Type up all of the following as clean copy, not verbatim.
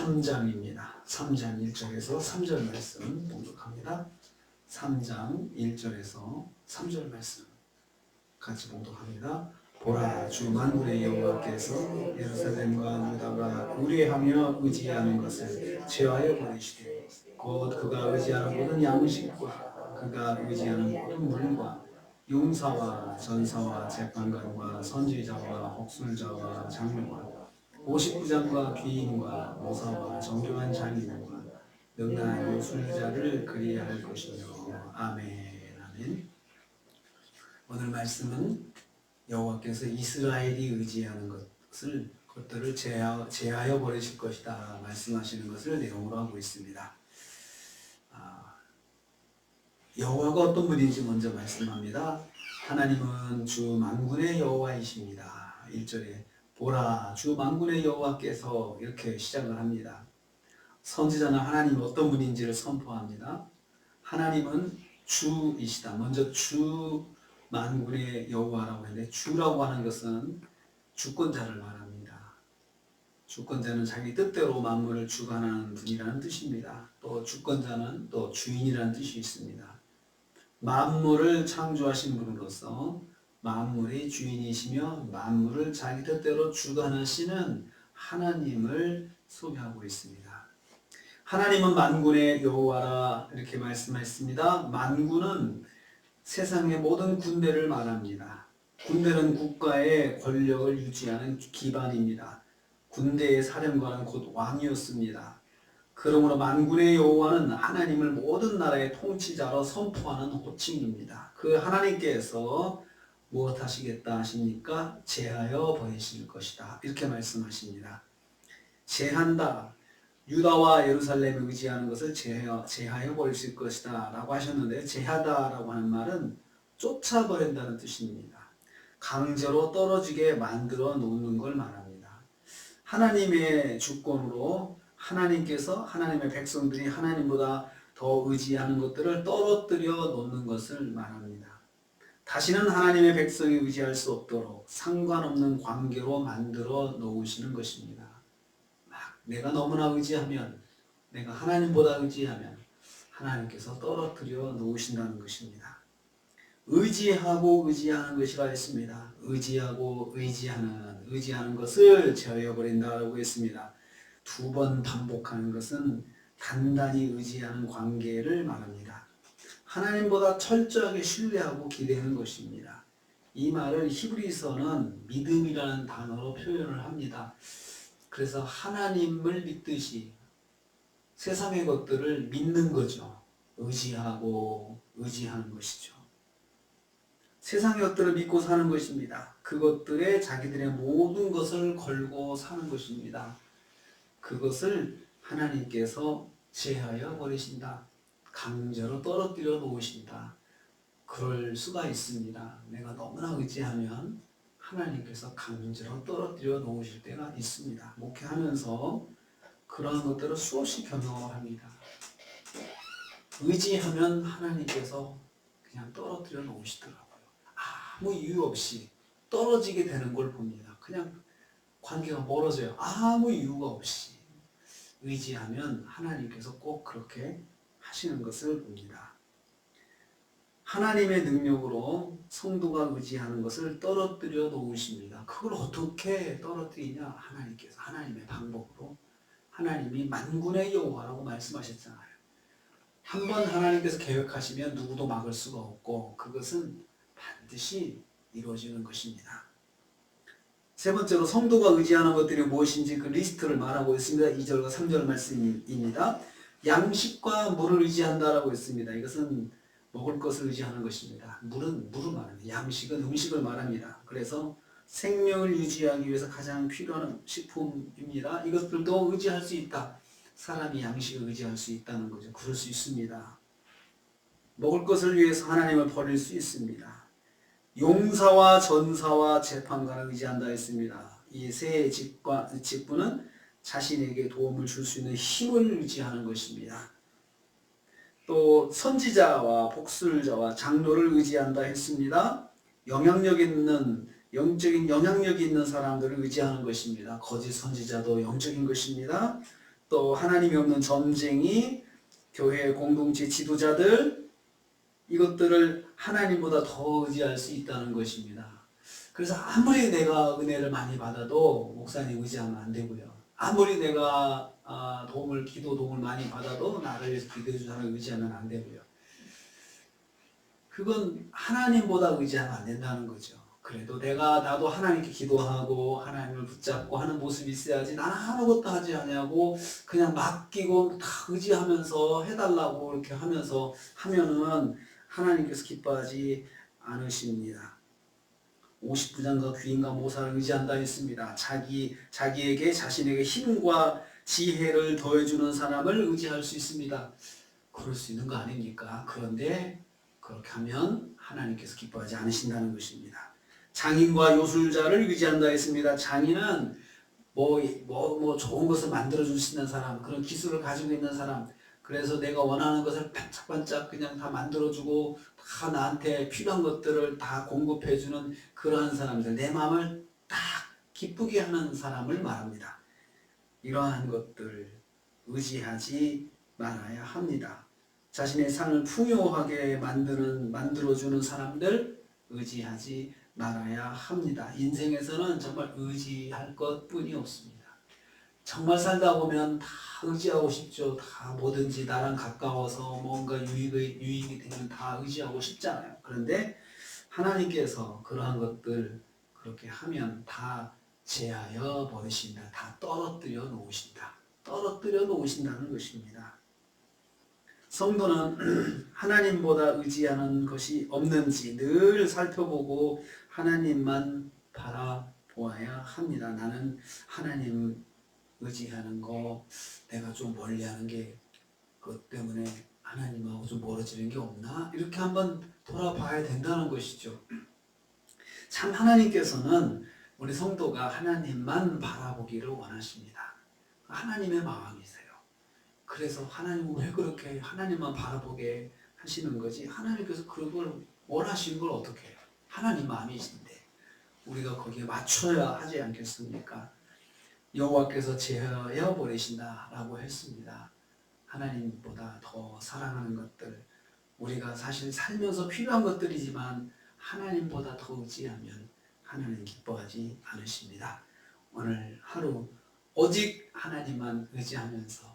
3장입니다. 3장 1절에서 3절 말씀 봉독합니다. 3장 1절에서 3절 말씀 같이 봉독합니다. 보라, 주 만군의 여호와께서 예루살렘과 유다가 의뢰하며 의지하는 것을 제하여 보내시되 곧 그가 의지하는 모든 양식과 그가 의지하는 모든 물과 용사와 전사와 재판관과 선지자와 복술자와 장로와 59장과 귀인과 모사와 정교한 장인과 능한 요술자를 그리할 것이며. 아멘. 아멘. 오늘 말씀은 여호와께서 이스라엘이 의지하는 것들을 제하여 버리실 것이다 말씀하시는 것을 내용으로 하고 있습니다. 여호와가 어떤 분인지 먼저 말씀합니다. 하나님은 주 만군의 여호와이십니다. 1절에 보라, 주 만군의 여호와께서 이렇게 시작을 합니다. 선지자는 하나님이 어떤 분인지를 선포합니다. 하나님은 주이시다. 먼저 주 만군의 여호와라고 하는데, 주라고 하는 것은 주권자를 말합니다. 주권자는 자기 뜻대로 만물을 주관하는 분이라는 뜻입니다. 또 주권자는 또 주인이라는 뜻이 있습니다. 만물을 창조하신 분으로서 만물의 주인이시며 만물을 자기 뜻대로 주관하시는 하나님을 소개하고 있습니다. 하나님은 만군의 여호와라 이렇게 말씀했습니다. 만군은 세상의 모든 군대를 말합니다. 군대는 국가의 권력을 유지하는 기반입니다. 군대의 사령관은 곧 왕이었습니다. 그러므로 만군의 여호와는 하나님을 모든 나라의 통치자로 선포하는 호칭입니다. 그 하나님께서 무엇 하시겠다 하십니까? 제하여 버리실 것이다 이렇게 말씀하십니다. 제한다, 유다와 예루살렘을 의지하는 것을 제하여 버리실 것이다 라고 하셨는데, 제하다 라고 하는 말은 쫓아버린다는 뜻입니다. 강제로 떨어지게 만들어 놓는 걸 말합니다. 하나님의 주권으로 하나님께서 하나님의 백성들이 하나님보다 더 의지하는 것들을 떨어뜨려 놓는 것을 말합니다. 다시는 하나님의 백성이 의지할 수 없도록 상관없는 관계로 만들어 놓으시는 것입니다. 내가 너무나 의지하면, 내가 하나님보다 의지하면 하나님께서 떨어뜨려 놓으신다는 것입니다. 의지하고 의지하는 것이라 했습니다. 의지하고 의지하는 것을 제어해버린다라고 했습니다. 두 번 반복하는 것은 단단히 의지하는 관계를 말합니다. 하나님보다 철저하게 신뢰하고 기대는 것입니다. 이 말을 히브리서는 믿음이라는 단어로 표현을 합니다. 그래서 하나님을 믿듯이 세상의 것들을 믿는 거죠. 의지하고 의지하는 것이죠. 세상의 것들을 믿고 사는 것입니다. 그것들에 자기들의 모든 것을 걸고 사는 것입니다. 그것을 하나님께서 제하여 버리신다. 강제로 떨어뜨려 놓으신다. 그럴 수가 있습니다. 내가 너무나 의지하면 하나님께서 강제로 떨어뜨려 놓으실 때가 있습니다. 목회하면서 그러한 것들을 수없이 경험을 합니다. 의지하면 하나님께서 그냥 떨어뜨려 놓으시더라고요. 아무 이유 없이 떨어지게 되는 걸 봅니다. 그냥 관계가 멀어져요. 아무 이유가 없이. 의지하면 하나님께서 꼭 그렇게 하시는 것을 봅니다. 하나님의 능력으로 성도가 의지하는 것을 떨어뜨려 놓으십니다. 그걸 어떻게 떨어뜨리냐? 하나님께서 하나님의 방법으로. 하나님이 만군의 여호와라고 말씀하셨잖아요. 한번 하나님께서 계획하시면 누구도 막을 수가 없고 그것은 반드시 이루어지는 것입니다. 세 번째로 성도가 의지하는 것들이 무엇인지 그 리스트를 말하고 있습니다. 2절과 3절 말씀입니다. 양식과 물을 의지한다라고 했습니다. 이것은 먹을 것을 의지하는 것입니다. 물은 물을 말합니다. 양식은 음식을 말합니다. 그래서 생명을 유지하기 위해서 가장 필요한 식품입니다. 이것들도 의지할 수 있다. 사람이 양식을 의지할 수 있다는 거죠. 그럴 수 있습니다. 먹을 것을 위해서 하나님을 버릴 수 있습니다. 용사와 전사와 재판관을 의지한다 했습니다. 이 세 직분은 자신에게 도움을 줄 수 있는 힘을 의지하는 것입니다. 또 선지자와 복술자와 장로를 의지한다 했습니다. 영적인 영향력이 있는 사람들을 의지하는 것입니다. 거짓 선지자도 영적인 것입니다. 또 하나님이 없는 전쟁이 교회 공동체 지도자들 이것들을 하나님보다 더 의지할 수 있다는 것입니다. 그래서 아무리 내가 은혜를 많이 받아도 목사님 의지하면 안 되고요. 아무리 내가 기도 도움을 많이 받아도 나를 위해서 기도해 주는 사람을 의지하면 안 되고요. 그건 하나님보다 의지하면 안 된다는 거죠. 그래도 나도 하나님께 기도하고 하나님을 붙잡고 하는 모습이 있어야지 나는 아무것도 하지 않냐고 그냥 맡기고 다 의지하면서 해달라고 이렇게 하면서 하면은 하나님께서 기뻐하지 않으십니다. 50부장과 귀인과 모사를 의지한다 했습니다. 자기에게 자신에게 힘과 지혜를 더해주는 사람을 의지할 수 있습니다. 그럴 수 있는 거 아닙니까? 그런데 그렇게 하면 하나님께서 기뻐하지 않으신다는 것입니다. 장인과 요술자를 의지한다 했습니다. 장인은 좋은 것을 만들어 줄 수 있는 사람, 그런 기술을 가지고 있는 사람, 그래서 내가 원하는 것을 반짝반짝 그냥 다 만들어주고 다 나한테 필요한 것들을 다 공급해주는 그러한 사람들, 내 마음을 딱 기쁘게 하는 사람을 말합니다. 이러한 것들 의지하지 말아야 합니다. 자신의 삶을 풍요하게 만들어주는 사람들 의지하지 말아야 합니다. 인생에서는 정말 의지할 것뿐이 없습니다. 정말 살다 보면 다 의지하고 싶죠. 다 뭐든지 나랑 가까워서 뭔가 유익이 되면 다 의지하고 싶잖아요. 그런데 하나님께서 그러한 것들 그렇게 하면 다 제하여 버리신다. 다 떨어뜨려 놓으신다. 떨어뜨려 놓으신다는 것입니다. 성도는 하나님보다 의지하는 것이 없는지 늘 살펴보고 하나님만 바라보아야 합니다. 나는 하나님 의지하는 거 내가 좀 멀리하는 게 그것 때문에 하나님하고 좀 멀어지는 게 없나? 이렇게 한번 돌아봐야 된다는 것이죠. 참 하나님께서는 우리 성도가 하나님만 바라보기를 원하십니다. 하나님의 마음이세요. 그래서 하나님은 왜 그렇게 하나님만 바라보게 하시는 거지? 하나님께서 그걸 원하시는 걸 어떻게 해요? 하나님 마음이신데 우리가 거기에 맞춰야 하지 않겠습니까? 여호와께서 제하여 버리신다라고 했습니다. 하나님보다 더 사랑하는 것들, 우리가 사실 살면서 필요한 것들이지만 하나님보다 더 의지하면 하나님 기뻐하지 않으십니다. 오늘 하루 오직 하나님만 의지하면서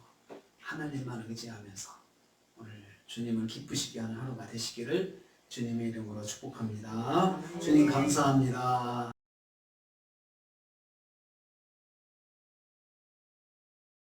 오늘 주님을 기쁘시게 하는 하루가 되시기를 주님의 이름으로 축복합니다. 주님 감사합니다.